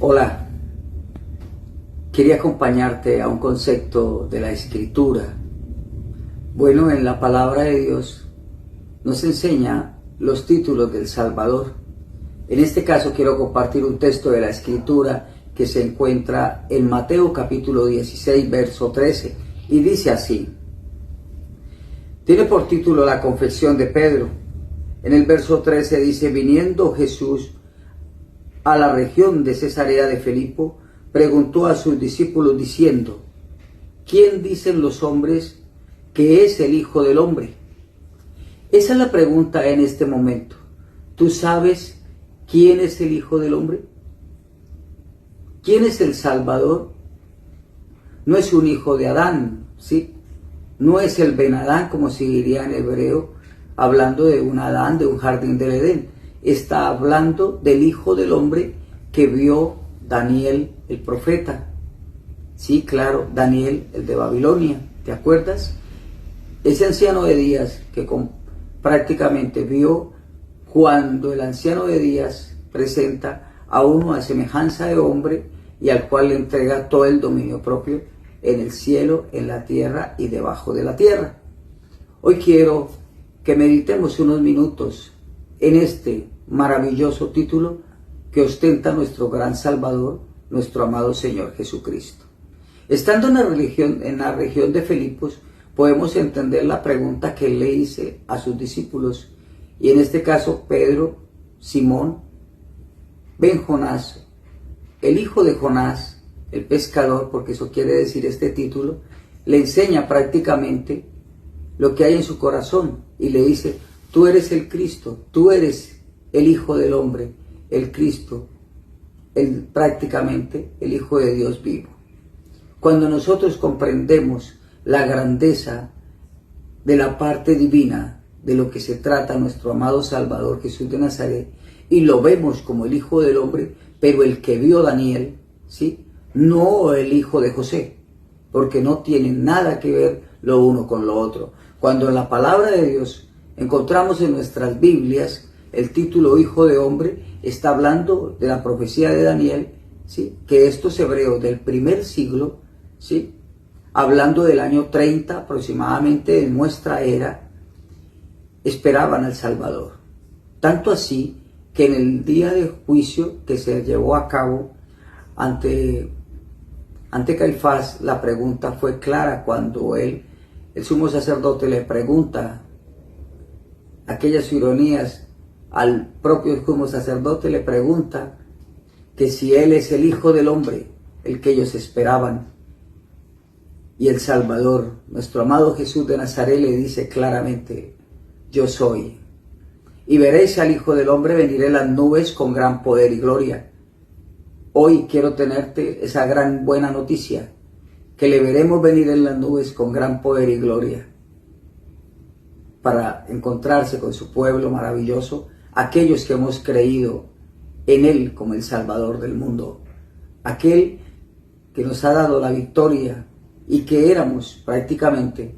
Hola, quería acompañarte a un concepto de la Escritura. Bueno, en la palabra de Dios nos enseña los títulos del Salvador. En este caso quiero compartir un texto de la Escritura que se encuentra en Mateo capítulo 16, verso 13, y dice así. Tiene por título la confesión de Pedro. En el verso 13 dice: viniendo Jesús a la región de Cesarea de Filipo, preguntó a sus discípulos diciendo: ¿quién dicen los hombres que es el Hijo del Hombre? Esa es la pregunta en este momento. ¿Tú sabes quién es el Hijo del Hombre? ¿Quién es el Salvador? No es un hijo de Adán, ¿sí? No es el Ben Adán, como se diría en hebreo, hablando de un Adán, de un jardín del Edén. Está hablando del Hijo del Hombre que vio Daniel el profeta. Sí, claro, Daniel el de Babilonia, ¿te acuerdas? Ese anciano de días que prácticamente vio cuando el anciano de días presenta a uno a semejanza de hombre y al cual le entrega todo el dominio propio en el cielo, en la tierra y debajo de la tierra. Hoy quiero que meditemos unos minutos en este maravilloso título que ostenta nuestro gran Salvador, nuestro amado Señor Jesucristo. Estando en la región de Filipos, podemos entender la pregunta que él le hizo a sus discípulos, y en este caso Pedro, Simón, Ben Jonás, el hijo de Jonás, el pescador, porque eso quiere decir este título, le enseña prácticamente lo que hay en su corazón y le dice: tú eres el Cristo, tú eres el Hijo del Hombre, el Cristo, prácticamente el Hijo de Dios vivo. Cuando nosotros comprendemos la grandeza de la parte divina de lo que se trata nuestro amado Salvador Jesús de Nazaret, y lo vemos como el Hijo del Hombre, pero el que vio Daniel, ¿sí? No el hijo de José, porque no tiene nada que ver lo uno con lo otro. Cuando en la palabra de Dios encontramos en nuestras Biblias el título Hijo de Hombre, está hablando de la profecía de Daniel, ¿sí? Que estos hebreos del primer siglo, ¿sí? Hablando del año 30 aproximadamente de nuestra era, esperaban al Salvador. Tanto así que en el día de juicio que se llevó a cabo ante Caifás, la pregunta fue clara cuando el sumo sacerdote le pregunta aquellas ironías al propio sumo sacerdote, le pregunta que si él es el Hijo del Hombre, el que ellos esperaban. Y el Salvador, nuestro amado Jesús de Nazaret, le dice claramente: yo soy. Y veréis al Hijo del Hombre venir en las nubes con gran poder y gloria. Hoy quiero tenerte esa gran buena noticia, que le veremos venir en las nubes con gran poder y gloria, para encontrarse con su pueblo maravilloso, aquellos que hemos creído en Él como el Salvador del mundo, aquel que nos ha dado la victoria y que éramos prácticamente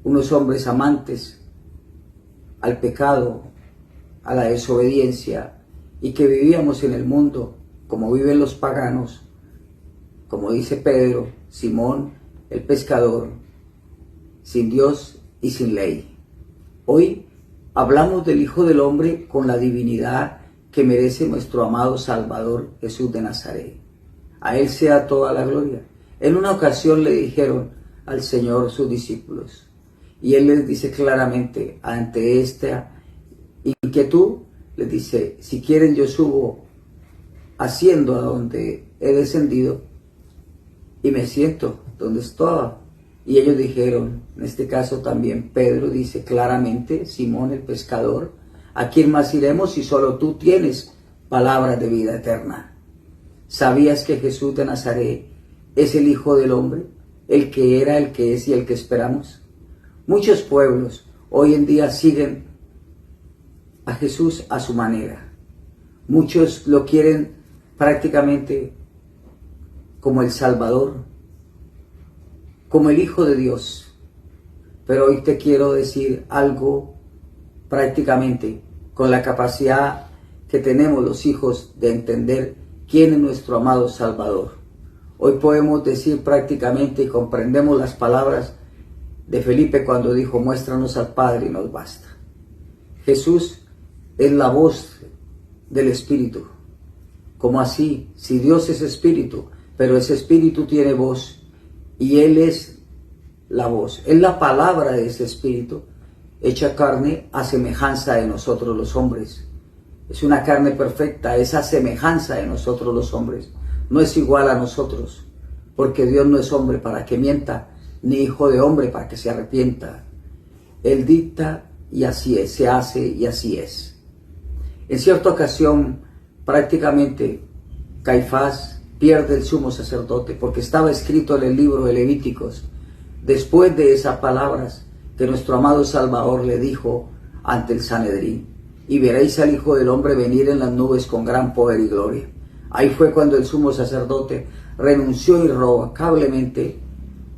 unos hombres amantes al pecado, a la desobediencia, y que vivíamos en el mundo como viven los paganos, como dice Pedro, Simón, el pescador, sin Dios y sin ley. Hoy hablamos del Hijo del Hombre con la divinidad que merece nuestro amado Salvador Jesús de Nazaret. A Él sea toda la gloria. En una ocasión le dijeron al Señor sus discípulos, y Él les dice claramente ante esta inquietud, les dice: si quieren yo subo asciendo a donde he descendido y me siento donde estaba. Y ellos dijeron, en este caso también Pedro dice claramente, Simón el pescador: ¿a quién más iremos si solo tú tienes palabras de vida eterna? ¿Sabías que Jesús de Nazaret es el Hijo del Hombre, el que era, el que es y el que esperamos? Muchos pueblos hoy en día siguen a Jesús a su manera. Muchos lo quieren prácticamente como el Salvador, como el Hijo de Dios. Pero hoy te quiero decir algo prácticamente con la capacidad que tenemos los hijos de entender quién es nuestro amado Salvador. Hoy podemos decir prácticamente y comprendemos las palabras de Felipe cuando dijo: muéstranos al Padre y nos basta. Jesús es la voz del Espíritu. ¿Cómo así? Si Dios es Espíritu, pero ese Espíritu tiene voz y Él es la voz. Es la palabra de ese Espíritu hecha carne a semejanza de nosotros los hombres. Es una carne perfecta, esa semejanza de nosotros los hombres. No es igual a nosotros, porque Dios no es hombre para que mienta, ni hijo de hombre para que se arrepienta. Él dicta y así es, se hace y así es. En cierta ocasión, prácticamente, Caifás pierde el sumo sacerdote, porque estaba escrito en el libro de Levíticos, después de esas palabras que nuestro amado Salvador le dijo ante el Sanedrín: y veréis al Hijo del Hombre venir en las nubes con gran poder y gloria. Ahí fue cuando el sumo sacerdote renunció irrevocablemente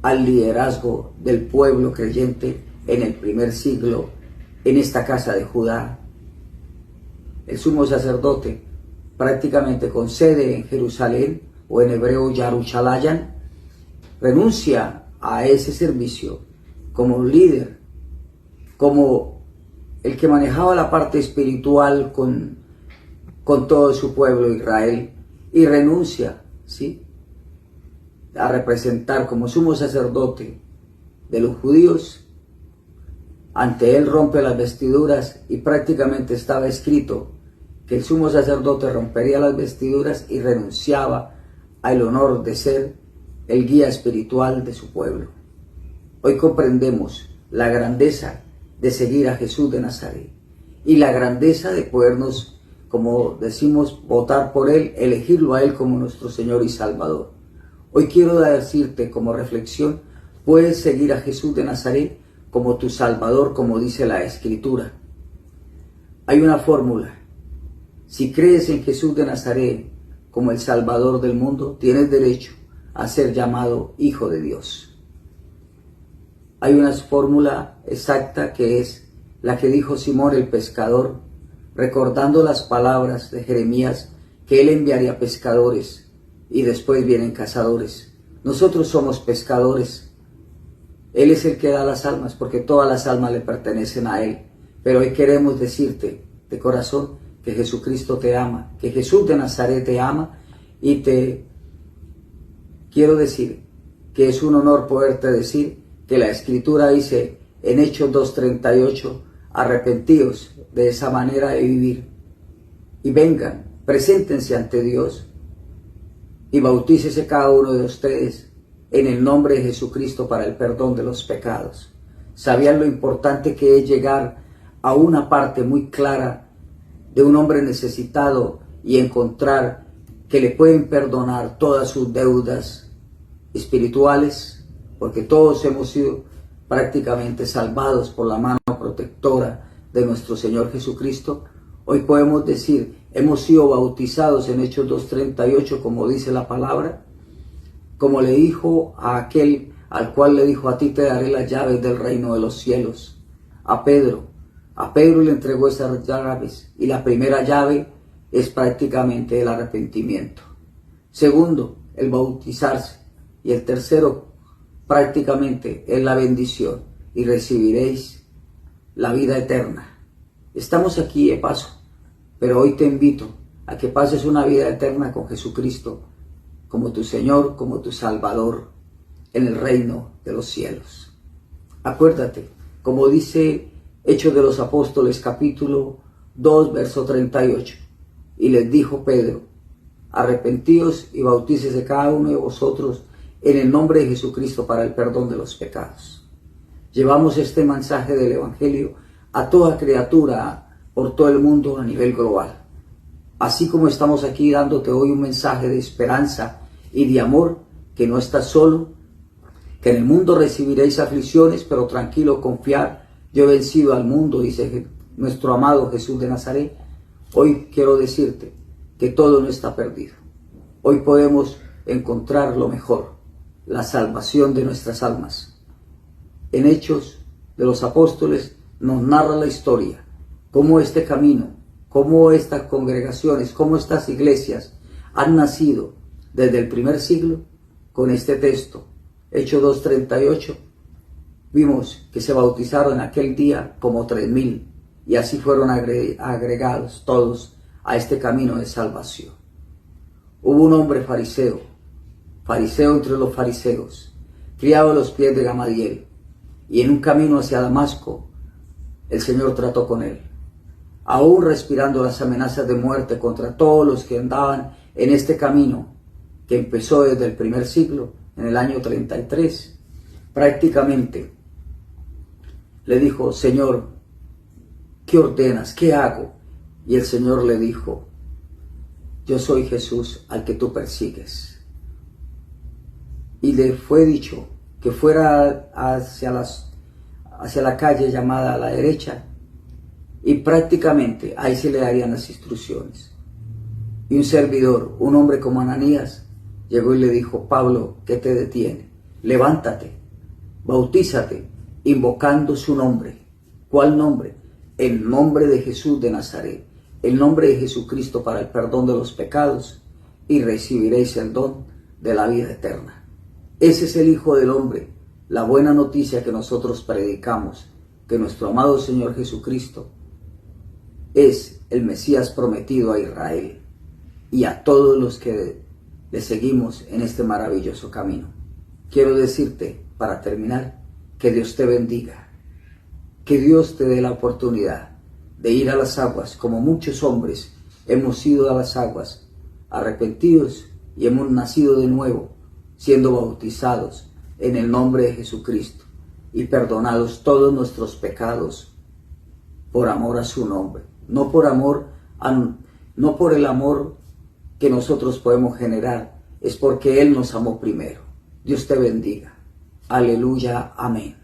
al liderazgo del pueblo creyente en el primer siglo en esta casa de Judá. El sumo sacerdote, prácticamente con sede en Jerusalén, o en hebreo Yarushalayan, renuncia a ese servicio como líder, como el que manejaba la parte espiritual con todo su pueblo Israel, y renuncia, ¿sí?, a representar como sumo sacerdote de los judíos. Ante él rompe las vestiduras, y prácticamente estaba escrito que el sumo sacerdote rompería las vestiduras y renunciaba al honor de ser el guía espiritual de su pueblo. Hoy comprendemos la grandeza de seguir a Jesús de Nazaret y la grandeza de podernos, como decimos, votar por Él, elegirlo a Él como nuestro Señor y Salvador. Hoy quiero decirte como reflexión: puedes seguir a Jesús de Nazaret como tu Salvador, como dice la Escritura. Hay una fórmula: si crees en Jesús de Nazaret como el Salvador del mundo, tienes derecho a ser llamado Hijo de Dios. Hay una fórmula exacta que es la que dijo Simón el pescador, recordando las palabras de Jeremías, que él enviaría pescadores y después vienen cazadores. Nosotros somos pescadores. Él es el que da las almas, porque todas las almas le pertenecen a Él. Pero hoy queremos decirte de corazón que Jesucristo te ama, que Jesús de Nazaret te ama, y te quiero decir que es un honor poderte decir que la Escritura dice en Hechos 2:38: arrepentíos de esa manera de vivir y vengan, preséntense ante Dios y bautícese cada uno de ustedes en el nombre de Jesucristo para el perdón de los pecados. ¿Sabían lo importante que es llegar a una parte muy clara de un hombre necesitado y encontrar que le pueden perdonar todas sus deudas espirituales? Porque todos hemos sido prácticamente salvados por la mano protectora de nuestro Señor Jesucristo. Hoy podemos decir: hemos sido bautizados en Hechos 2:38, como dice la palabra, como le dijo a aquel al cual le dijo: a ti te daré las llaves del reino de los cielos. A Pedro le entregó esas llaves, y la primera llave es prácticamente el arrepentimiento. Segundo, el bautizarse, y el tercero prácticamente es la bendición: y recibiréis la vida eterna. Estamos aquí de paso, pero hoy te invito a que pases una vida eterna con Jesucristo como tu Señor, como tu Salvador en el reino de los cielos. Acuérdate, como dice Hechos de los Apóstoles capítulo 2, verso 38, y les dijo Pedro: arrepentíos y bautícese cada uno de vosotros en el nombre de Jesucristo para el perdón de los pecados. Llevamos este mensaje del Evangelio a toda criatura por todo el mundo a nivel global. Así como estamos aquí dándote hoy un mensaje de esperanza y de amor, que no estás solo, que en el mundo recibiréis aflicciones, pero tranquilo, confiar, yo he vencido al mundo, dice nuestro amado Jesús de Nazaret. Hoy quiero decirte que todo no está perdido. Hoy podemos encontrar lo mejor, la salvación de nuestras almas. En Hechos de los Apóstoles nos narra la historia, cómo este camino, cómo estas congregaciones, cómo estas iglesias han nacido desde el primer siglo con este texto. Hechos 2:38, vimos que se bautizaron en aquel día como 3,000 y así fueron agregados todos a este camino de salvación. Hubo un hombre fariseo entre los fariseos, criado a los pies de Gamaliel, y en un camino hacia Damasco el Señor trató con él, aún respirando las amenazas de muerte contra todos los que andaban en este camino que empezó desde el primer siglo, en el año 33. Prácticamente le dijo: Señor, ¿qué ordenas? ¿Qué hago? Y el Señor le dijo: yo soy Jesús al que tú persigues. Y le fue dicho que fuera hacia la calle llamada a la derecha, y prácticamente ahí se le darían las instrucciones. Y un servidor, un hombre como Ananías, llegó y le dijo: Pablo, ¿qué te detiene? Levántate, bautízate, invocando su nombre. ¿Cuál nombre? El nombre de Jesús de Nazaret, el nombre de Jesucristo para el perdón de los pecados, y recibiréis el don de la vida eterna. Ese es el Hijo del Hombre, la buena noticia que nosotros predicamos, que nuestro amado Señor Jesucristo es el Mesías prometido a Israel y a todos los que le seguimos en este maravilloso camino. Quiero decirte, para terminar, que Dios te bendiga, que Dios te dé la oportunidad de ir a las aguas, como muchos hombres hemos ido a las aguas, arrepentidos, y hemos nacido de nuevo, siendo bautizados en el nombre de Jesucristo y perdonados todos nuestros pecados por amor a su nombre, no por el amor que nosotros podemos generar, es porque Él nos amó primero. Dios te bendiga. Aleluya. Amén.